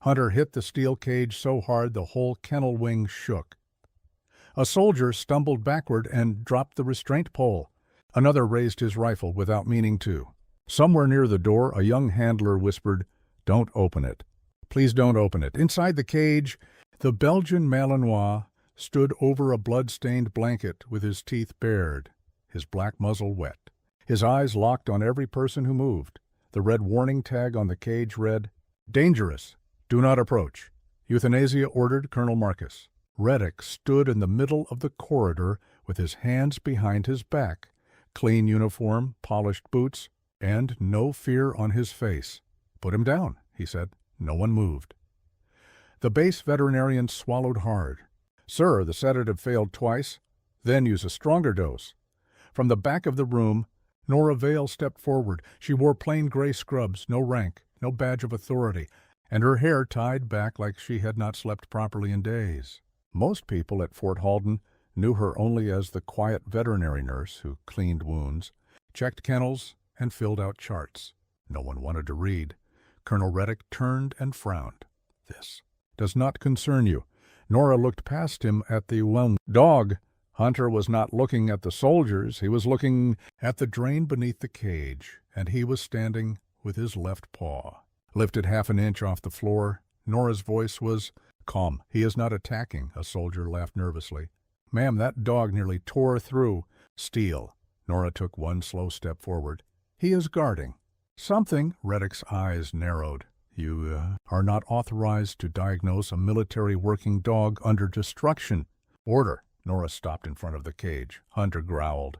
Hunter hit the steel cage so hard the whole kennel wing shook. A soldier stumbled backward and dropped the restraint pole. Another raised his rifle without meaning to. Somewhere near the door, a young handler whispered, "Don't open it. Please don't open it." Inside the cage, the Belgian Malinois stood over a blood-stained blanket with his teeth bared, his black muzzle wet. His eyes locked on every person who moved. The red warning tag on the cage read, "Dangerous. Do not approach. Euthanasia ordered, Colonel Marcus." Reddick stood in the middle of the corridor with his hands behind his back, clean uniform, polished boots, and no fear on his face. "Put him down," he said. No one moved. The base veterinarian swallowed hard. "Sir, the sedative failed twice. Then use a stronger dose." From the back of the room, Nora Vale stepped forward. She wore plain gray scrubs, no rank, no badge of authority, and her hair tied back like she had not slept properly in days. Most people at Fort Halden knew her only as the quiet veterinary nurse who cleaned wounds, checked kennels, and filled out charts. No one wanted to read. Colonel Reddick turned and frowned. "This does not concern you." Nora looked past him at the dog. Hunter was not looking at the soldiers. He was looking at the drain beneath the cage, and he was standing with his left paw lifted half an inch off the floor. Nora's voice was calm. "He is not attacking," a soldier laughed nervously. "Ma'am, that dog nearly tore through steel." Nora took one slow step forward. "He is guarding." "Something." Reddick's eyes narrowed. "You are not authorized to diagnose a military working dog under destruction." "Order." Nora stopped in front of the cage. Hunter growled.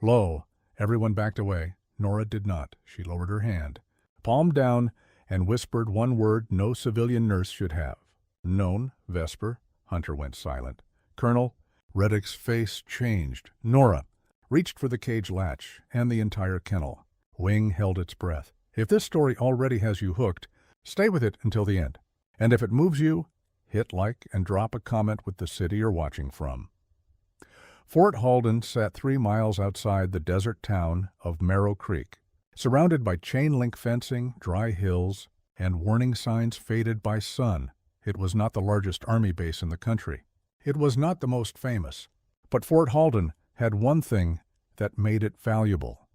"Low." Everyone backed away. Nora did not. She lowered her hand, palm down, and whispered one word no civilian nurse should have. "Known, Vesper." Hunter went silent. "Colonel." Reddick's face changed. Nora reached for the cage latch and the entire kennel. Wing held its breath. "If this story already has you hooked, stay with it until the end. And if it moves you, hit like and drop a comment with the city you're watching from." Fort Halden sat 3 miles outside the desert town of Marrow Creek, surrounded by chain-link fencing, dry hills, and warning signs faded by sun. It was not the largest army base in the country. It was not the most famous. But Fort Halden had one thing that made it valuable.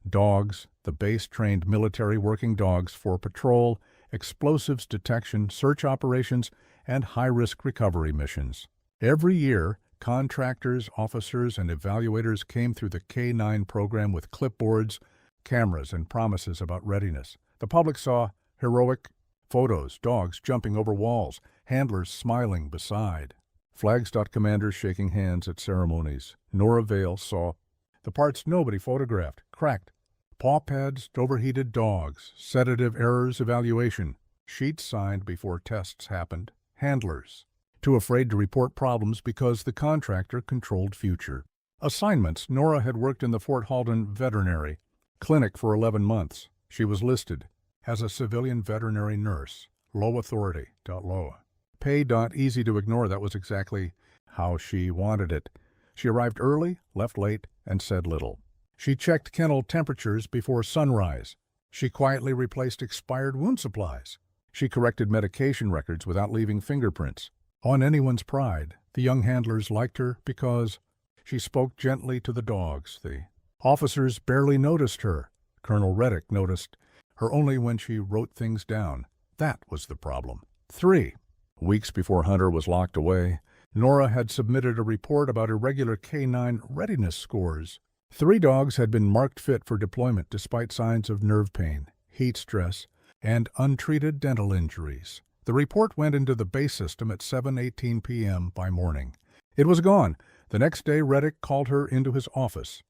Dogs, the base-trained military working dogs for patrol, explosives detection, search operations, and high-risk recovery missions. Every year, contractors, officers, and evaluators came through the K-9 program with clipboards, cameras, and promises about readiness. The public saw heroic photos, dogs jumping over walls, handlers smiling beside, Flagstaff commanders shaking hands at ceremonies. Nora Vale saw the parts nobody photographed: cracked paw pads, overheated dogs, sedative errors evaluation, sheets signed before tests happened, handlers too afraid to report problems because the contractor controlled future. Assignments: Nora had worked in the Fort Halden Veterinary Clinic for 11 months. She was listed as a civilian veterinary nurse, low authority, low. Pay, easy to ignore. That was exactly how she wanted it. She arrived early, left late, and said little. She checked kennel temperatures before sunrise. She quietly replaced expired wound supplies. She corrected medication records without leaving fingerprints. On anyone's pride, the young handlers liked her because she spoke gently to the dogs. The officers barely noticed her. Colonel Reddick noticed her only when she wrote things down. That was the problem. 3 weeks before Hunter was locked away, Nora had submitted a report about irregular K-9 readiness scores. 3 dogs had been marked fit for deployment despite signs of nerve pain, heat stress, and untreated dental injuries. The report went into the base system at 7:18 p.m. by morning. It was gone. The next day, Reddick called her into his office.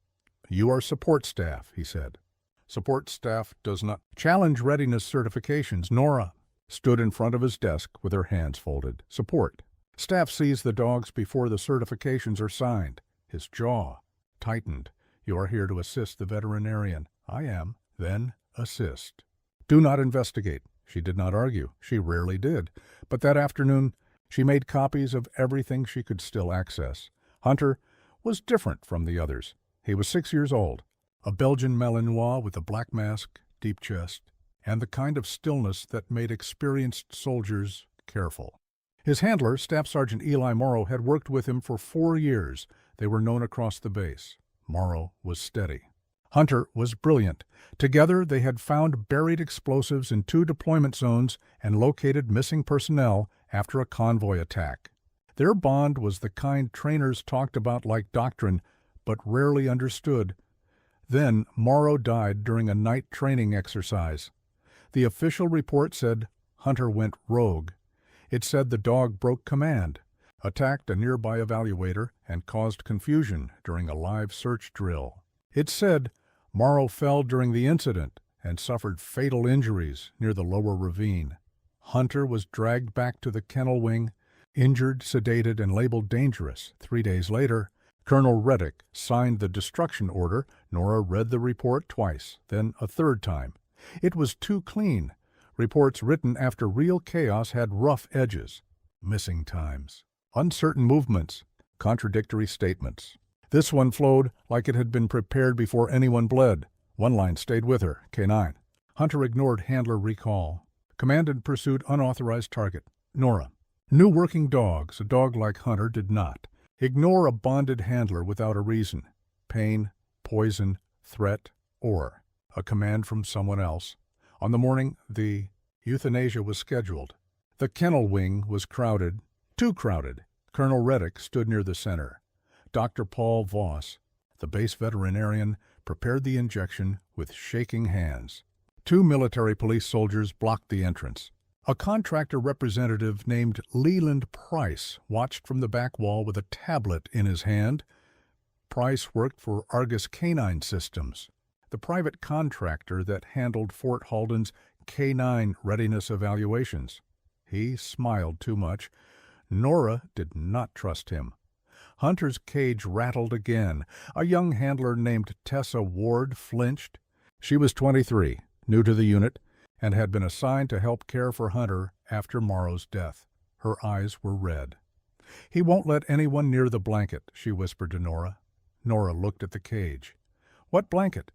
"You are support staff," he said. "Support staff does not challenge readiness certifications." Nora stood in front of his desk with her hands folded. "Support staff sees the dogs before the certifications are signed." His jaw tightened. "You are here to assist the veterinarian." "I am." "Then assist. Do not investigate." She did not argue. She rarely did. But that afternoon, she made copies of everything she could still access. Hunter was different from the others. He was 6 years old, a Belgian Malinois with a black mask, deep chest, and the kind of stillness that made experienced soldiers careful. His handler, Staff Sergeant Eli Morrow, had worked with him for 4 years. They were known across the base. Morrow was steady. Hunter was brilliant. Together, they had found buried explosives in 2 deployment zones and located missing personnel after a convoy attack. Their bond was the kind trainers talked about like doctrine, but rarely understood. Then Morrow died during a night training exercise. The official report said Hunter went rogue. It said the dog broke command, attacked a nearby evaluator, and caused confusion during a live search drill. It said Morrow fell during the incident and suffered fatal injuries near the lower ravine. Hunter was dragged back to the kennel wing, injured, sedated, and labeled dangerous. 3 days later, Colonel Reddick signed the destruction order. Nora read the report twice, then a 3rd time. It was too clean. Reports written after real chaos had rough edges, missing times, uncertain movements, contradictory statements. This one flowed like it had been prepared before anyone bled. One line stayed with her, K9. Hunter ignored handler recall. Commanded pursued unauthorized target, Nora. New working dogs, a dog like Hunter, did not. Ignore a bonded handler without a reason. Pain, poison, threat, or a command from someone else. On the morning, the euthanasia was scheduled. The kennel wing was crowded, too crowded. Colonel Reddick stood near the center. Dr. Paul Voss, the base veterinarian, prepared the injection with shaking hands. 2 military police soldiers blocked the entrance. A contractor representative named Leland Price watched from the back wall with a tablet in his hand. Price worked for Argus Canine Systems, the private contractor that handled Fort Halden's K9 readiness evaluations. He smiled too much. Nora did not trust him. Hunter's cage rattled again. A young handler named Tessa Ward flinched. She was 23, new to the unit, and had been assigned to help care for Hunter after Morrow's death. Her eyes were red. "He won't let anyone near the blanket," she whispered to Nora. Nora looked at the cage. "What blanket?"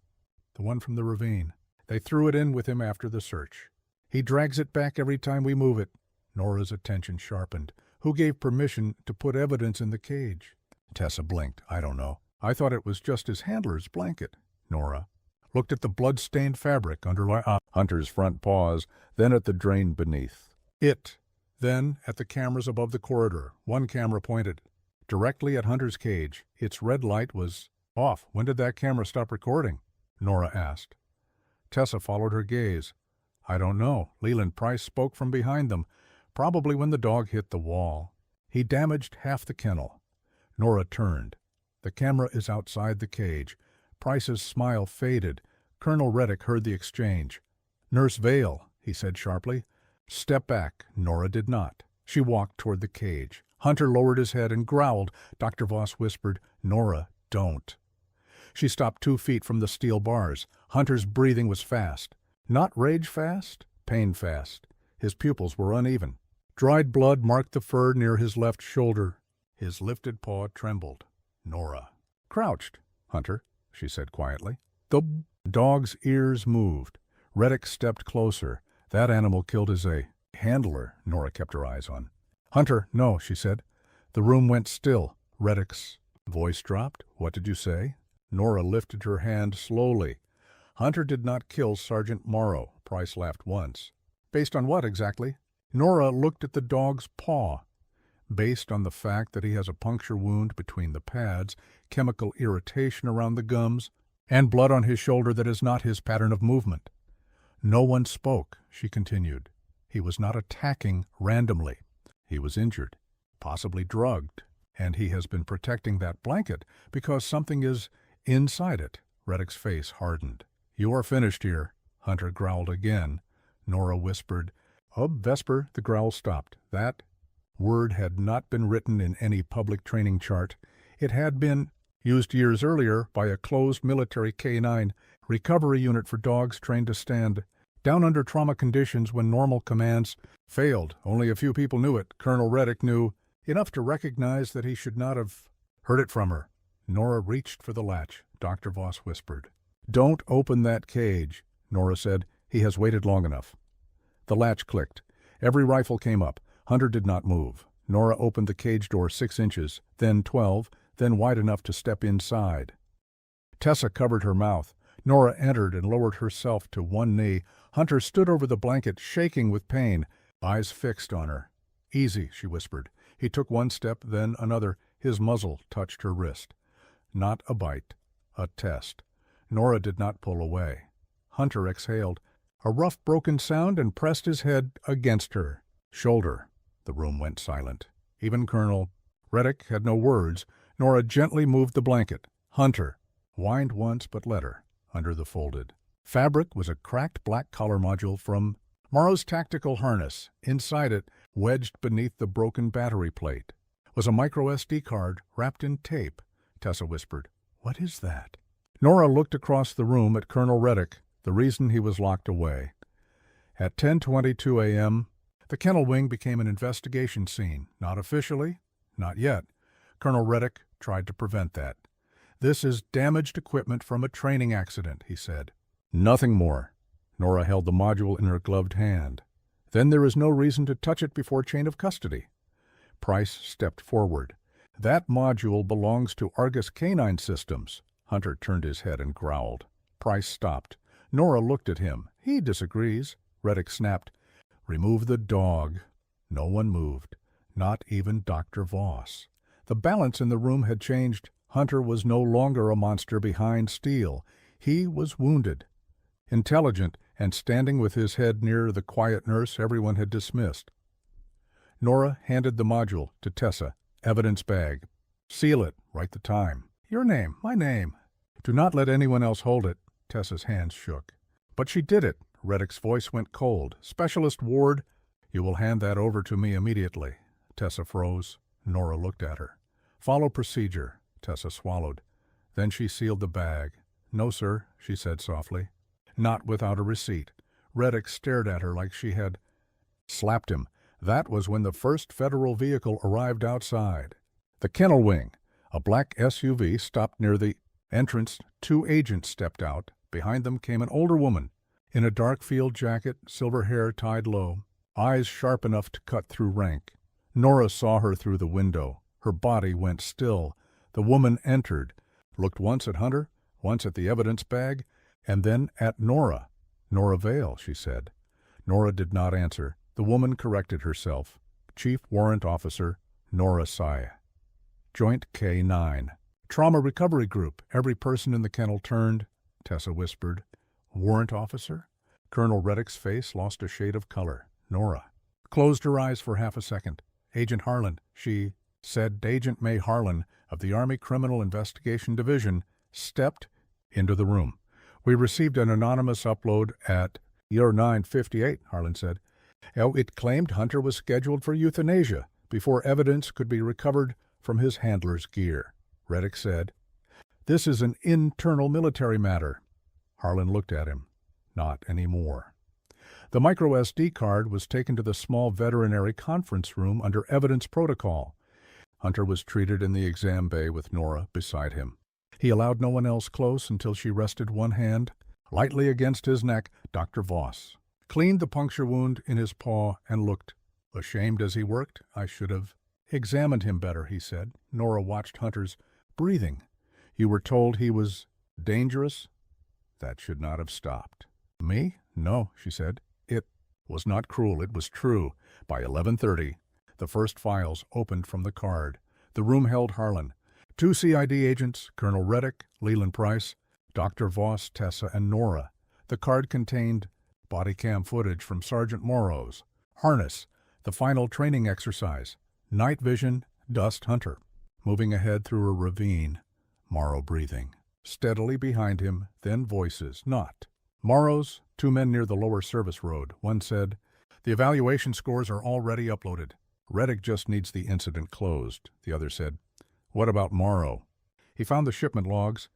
"The one from the ravine. They threw it in with him after the search. He drags it back every time we move it." Nora's attention sharpened. "Who gave permission to put evidence in the cage?" Tessa blinked. "I don't know. I thought it was just his handler's blanket." Nora looked at the blood-stained fabric under Hunter's front paws, then at the drain beneath. Then at the cameras above the corridor. One camera pointed directly at Hunter's cage. Its red light was off. "When did that camera stop recording?" Nora asked. Tessa followed her gaze. "I don't know. Leland Price spoke from behind them, probably when the dog hit the wall. He damaged half the kennel." Nora turned. "The camera is outside the cage." Price's smile faded. Colonel Reddick heard the exchange. "Nurse Vale," he said sharply. "Step back." Nora did not. She walked toward the cage. Hunter lowered his head and growled. Dr. Voss whispered, "Nora, don't." She stopped 2 feet from the steel bars. Hunter's breathing was fast. Not rage fast, pain fast. His pupils were uneven. Dried blood marked the fur near his left shoulder. His lifted paw trembled. Nora crouched. "Hunter," she said quietly. The dog's ears moved. Reddick stepped closer. "That animal killed his handler," Nora kept her eyes on. "Hunter, no," she said. The room went still. Reddick's voice dropped. "What did you say?" Nora lifted her hand slowly. "Hunter did not kill Sergeant Morrow." Price laughed once. "Based on what exactly?" Nora looked at the dog's paw. "Based on the fact that he has a puncture wound between the pads, chemical irritation around the gums, and blood on his shoulder that is not his pattern of movement." No one spoke, she continued. "He was not attacking randomly. He was injured, possibly drugged, and he has been protecting that blanket because something is inside it." Reddick's face hardened. "You are finished here," Hunter growled again. Nora whispered, "Oh, Vesper." The growl stopped. That word had not been written in any public training chart. It had been used years earlier by a closed military K9 recovery unit for dogs trained to stand down under trauma conditions when normal commands failed. Only a few people knew it. Colonel Reddick knew enough to recognize that he should not have heard it from her. Nora reached for the latch. Dr. Voss whispered, "Don't open that cage," Nora said. He has waited long enough. The latch clicked. Every rifle came up. Hunter did not move. Nora opened the cage door 6 inches, then 12, then wide enough to step inside. Tessa covered her mouth. Nora entered and lowered herself to one knee. Hunter stood over the blanket, shaking with pain, eyes fixed on her. "Easy," she whispered. He took one step, then another. His muzzle touched her wrist. Not a bite, a test. Nora did not pull away. Hunter exhaled, a rough broken sound, and pressed his head against her shoulder. The room went silent. Even Colonel Reddick had no words. Nora gently moved the blanket. Hunter whined once, but let her, under the folded fabric was a cracked black collar module from Morrow's tactical harness. Inside it, wedged beneath the broken battery plate, was a micro SD card wrapped in tape. Tessa whispered, "What is that?" Nora looked across the room at Colonel Reddick, the reason he was locked away. At 10:22 a.m., the kennel wing became an investigation scene. Not officially, not yet. Colonel Reddick tried to prevent that. "This is damaged equipment from a training accident," he said. Nothing more. Nora held the module in her gloved hand. "Then there is no reason to touch it before chain of custody." Price stepped forward. "That module belongs to Argus Canine Systems." Hunter turned his head and growled. Price stopped. Nora looked at him. "He disagrees." Reddick snapped, "Remove the dog." No one moved, not even Dr. Voss. The balance in the room had changed. Hunter was no longer a monster behind steel. He was wounded, intelligent, and standing with his head near the quiet nurse everyone had dismissed. Nora handed the module to Tessa. "Evidence bag. Seal it. Write the time. Your name, my name. Do not let anyone else hold it." Tessa's hands shook. "But she did it." Reddick's voice went cold. "Specialist Ward, you will hand that over to me immediately." Tessa froze. Nora looked at her. "Follow procedure." Tessa swallowed. Then she sealed the bag. "No, sir," she said softly. "Not without a receipt." Reddick stared at her like she had slapped him. That was when the first federal vehicle arrived outside. The kennel wing. A black SUV stopped near the entrance. 2 agents stepped out. Behind them came an older woman in a dark field jacket, silver hair tied low, eyes sharp enough to cut through rank. Nora saw her through the window. Her body went still. The woman entered, looked once at Hunter, once at the evidence bag, and then at Nora. "Nora Vale," she said. Nora did not answer. The woman corrected herself. "Chief Warrant Officer Nora Saya. Joint K9. Trauma Recovery Group." Every person in the kennel turned. Tessa whispered, "Warrant Officer?" Colonel Reddick's face lost a shade of color. Nora closed her eyes for half a second. "Agent Harlan," she said. Agent May Harlan of the Army Criminal Investigation Division stepped into the room. "We received an anonymous upload at year 9:58, Harlan said. It claimed Hunter was scheduled for euthanasia before evidence could be recovered from his handler's gear. Reddick said, "This is an internal military matter." Harlan looked at him. "Not anymore." The micro SD card was taken to the small veterinary conference room under evidence protocol. Hunter was treated in the exam bay with Nora beside him. He allowed no one else close until she rested one hand lightly against his neck. Dr. Voss cleaned the puncture wound in his paw and looked ashamed as he worked. "I should have examined him better," he said. Nora watched Hunter's breathing. "You were told he was dangerous?" "That should not have stopped." "Me? No," she said. "It was not cruel. It was true." By 11:30, the first files opened from the card. The room held Harlan, 2 CID agents, Colonel Reddick, Leland Price, Dr. Voss, Tessa, and Nora. The card contained body cam footage from Sergeant Morrow's harness, the final training exercise, night vision, dust Hunter, moving ahead through a ravine, Morrow breathing. Steadily behind him, then voices, not Morrow's, 2 men near the lower service road. One said, "The evaluation scores are already uploaded. Reddick just needs the incident closed." The other said, "What about Morrow?" "He found the shipment logs.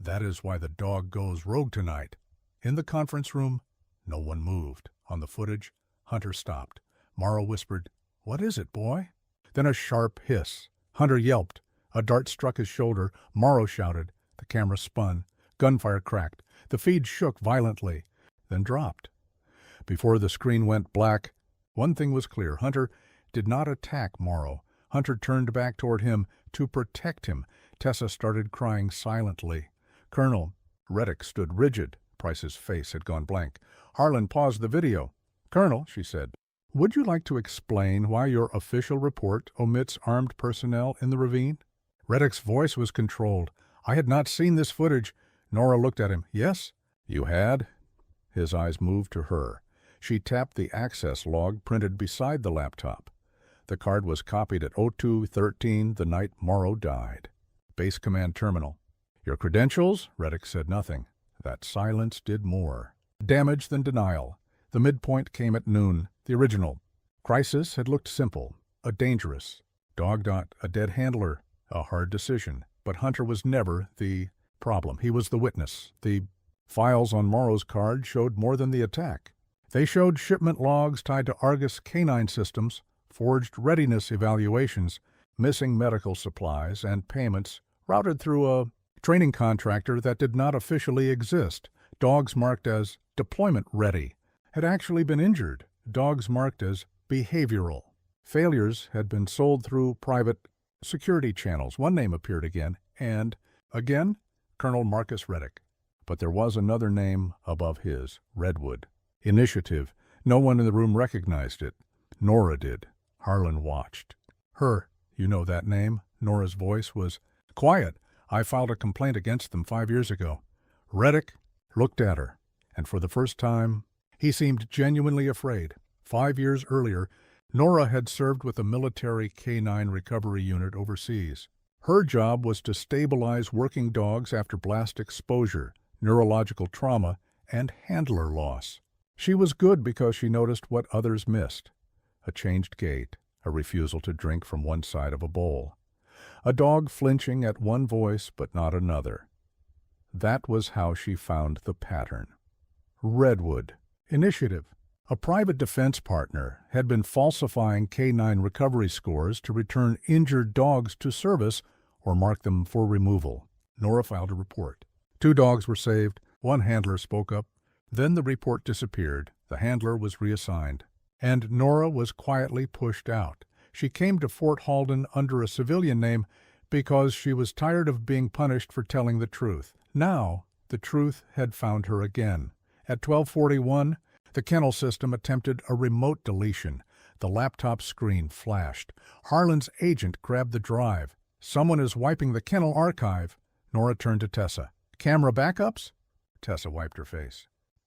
That is why the dog goes rogue tonight." In the conference room, no one moved. On the footage, Hunter stopped. Morrow whispered, "What is it, boy?" Then a sharp hiss. Hunter yelped. A dart struck his shoulder. Morrow shouted. The camera spun. Gunfire cracked. The feed shook violently, then dropped. Before the screen went black, one thing was clear. Hunter did not attack Morrow. Hunter turned back toward him to protect him. Tessa started crying silently. Colonel Reddick stood rigid. Price's face had gone blank. Harlan paused the video. "Colonel," she said, "would you like to explain why your official report omits armed personnel in the ravine?" Reddick's voice was controlled. "I had not seen this footage." Nora looked at him. "Yes?" "You had?" His eyes moved to her. She tapped the access log printed beside the laptop. The card was copied at 02:13 the night Morrow died. Base Command Terminal. "Your credentials?" Reddick said nothing. That silence did more damage than denial. The midpoint came at noon. The original. Crisis had looked simple. A dangerous. Dog dot. A dead handler. A hard decision. But Hunter was never the problem. He was the witness. The files on Morrow's card showed more than the attack. They showed shipment logs tied to Argus canine systems, forged readiness evaluations, missing medical supplies, and payments routed through a training contractor that did not officially exist. Dogs marked as deployment ready had actually been injured. Dogs marked as behavioral. Failures had been sold through private security channels. One name appeared again, and again, Colonel Marcus Reddick. But there was another name above his, Redwood. Initiative. No one in the room recognized it. Nora did. Harlan watched. "Her, you know that name?" Nora's voice was quiet. "I filed a complaint against them 5 years ago." Reddick looked at her, and for the first time, he seemed genuinely afraid. 5 years earlier, Nora had served with a military canine recovery unit overseas. Her job was to stabilize working dogs after blast exposure, neurological trauma, and handler loss. She was good because she noticed what others missed. A changed gait, a refusal to drink from one side of a bowl, a dog flinching at one voice but not another. That was how she found the pattern. Redwood. Initiative. A private defense partner had been falsifying canine recovery scores to return injured dogs to service or mark them for removal. Nora filed a report. 2 dogs were saved. 1 handler spoke up. Then the report disappeared. The handler was reassigned. And Nora was quietly pushed out. She came to Fort Halden under a civilian name because she was tired of being punished for telling the truth. Now, the truth had found her again. At 12:41, the kennel system attempted a remote deletion. The laptop screen flashed. Harlan's agent grabbed the drive. "Someone is wiping the kennel archive." Nora turned to Tessa. "Camera backups?" Tessa wiped her face.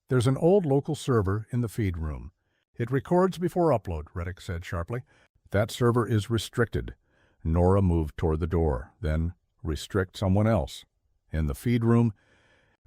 "There's an old local server in the feed room. It records before upload," Reddick said sharply. "That server is restricted." Nora moved toward the door. "Then restrict someone else." In the feed room,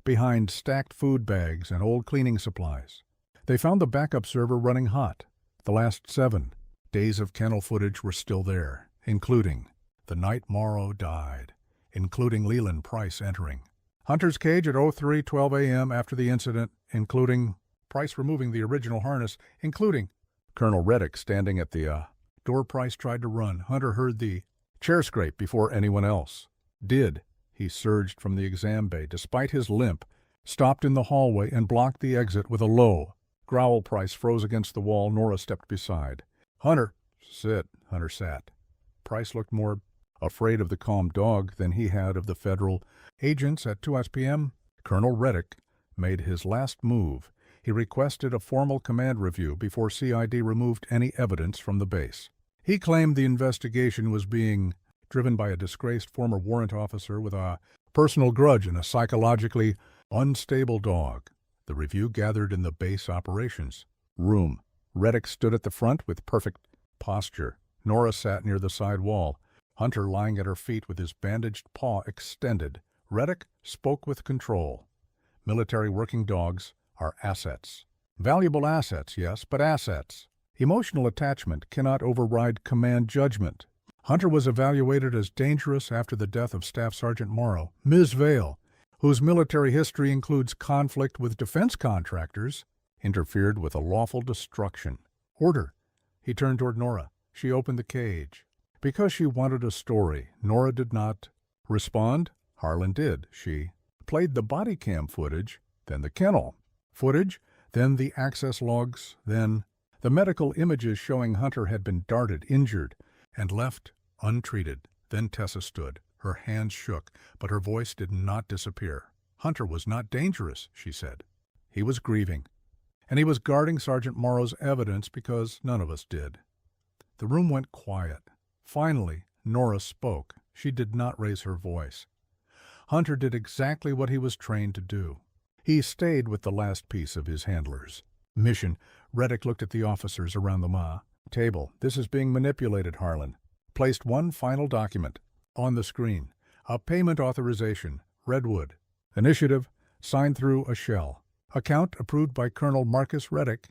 behind stacked food bags and old cleaning supplies, they found the backup server running hot. The last 7 days of kennel footage were still there, including the night Morrow died, including Leland Price entering Hunter's cage at 03:12 a.m. after the incident, including Price removing the original harness, including Colonel Reddick standing at the door. Price tried to run. Hunter heard the chair scrape before anyone else did. He surged from the exam bay, despite his limp, stopped in the hallway, and blocked the exit with a low growl. Price froze against the wall. Nora stepped beside. "Hunter, sit." Hunter sat. Price looked more afraid of the calm dog than he had of the federal agents. At 2 p.m., Colonel Reddick made his last move. He requested a formal command review before CID removed any evidence from the base. He claimed the investigation was being driven by a disgraced former warrant officer with a personal grudge and a psychologically unstable dog. The review gathered in the base operations room. Reddick stood at the front with perfect posture. Nora sat near the side wall, Hunter lying at her feet with his bandaged paw extended. Reddick spoke with control. "Military working dogs are assets. Valuable assets, yes, but assets. Emotional attachment cannot override command judgment. Hunter was evaluated as dangerous after the death of Staff Sergeant Morrow. Ms. Vale, whose military history includes conflict with defense contractors, interfered with a lawful destruction. Order." He turned toward Nora. She opened the cage. Because she wanted a story, Nora did not respond. Harlan did. She played the body cam footage, then the kennel footage, then the access logs, then the medical images showing Hunter had been darted, injured, and left untreated. Then Tessa stood. Her hands shook, but her voice did not disappear. Hunter was not dangerous, she said. He was grieving, and he was guarding Sergeant Morrow's evidence because none of us did. The room went quiet. Finally, Nora spoke. She did not raise her voice. Hunter did exactly what he was trained to do. He stayed with the last piece of his handler's mission. Reddick looked at the officers around the table. This is being manipulated, Harlan. Placed one final document on the screen. A payment authorization, Redwood. Initiative, signed through a shell. Account approved by Colonel Marcus Reddick.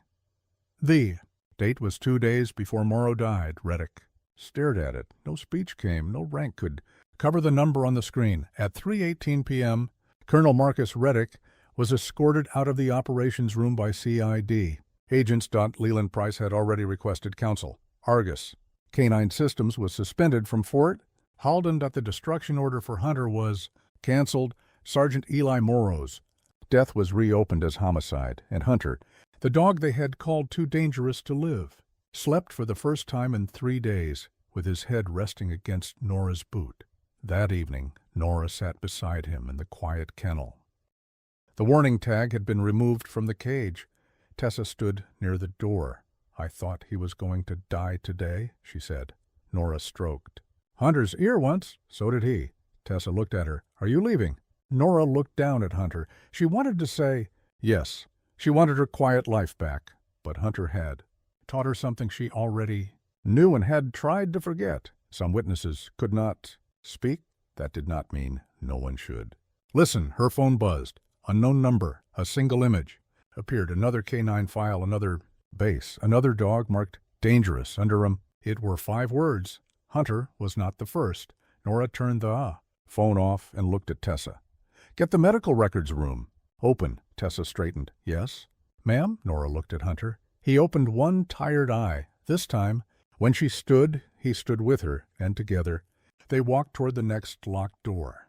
The date was 2 days before Morrow died. Reddick stared at it. No speech came. No rank could cover the number on the screen. At 3:18 p.m., Colonel Marcus Reddick was escorted out of the operations room by CID. Agents. Leland Price had already requested counsel. Argus Canine Systems was suspended from Fort Halden. The destruction order for Hunter was canceled. Sergeant Eli Morrow's death was reopened as homicide, and Hunter, the dog they had called too dangerous to live, slept for the first time in 3 days with his head resting against Nora's boot. That evening, Nora sat beside him in the quiet kennel. The warning tag had been removed from the cage. Tessa stood near the door. I thought he was going to die today, she said. Nora stroked Hunter's ear once. So did he. Tessa looked at her. Are you leaving? Nora looked down at Hunter. She wanted to say yes. She wanted her quiet life back, but Hunter had taught her something she already knew and had tried to forget. Some witnesses could not speak. That did not mean no one should. Listen, her phone buzzed. Unknown number. A single image. Appeared another canine file, another base, another dog marked dangerous. Under them, it were 5 words. Hunter was not the first. Nora turned the phone off and looked at Tessa. Get the medical records room. Open. Tessa straightened. Yes? Ma'am? Nora looked at Hunter. He opened one tired eye. This time, when she stood, he stood with her, and together, they walked toward the next locked door.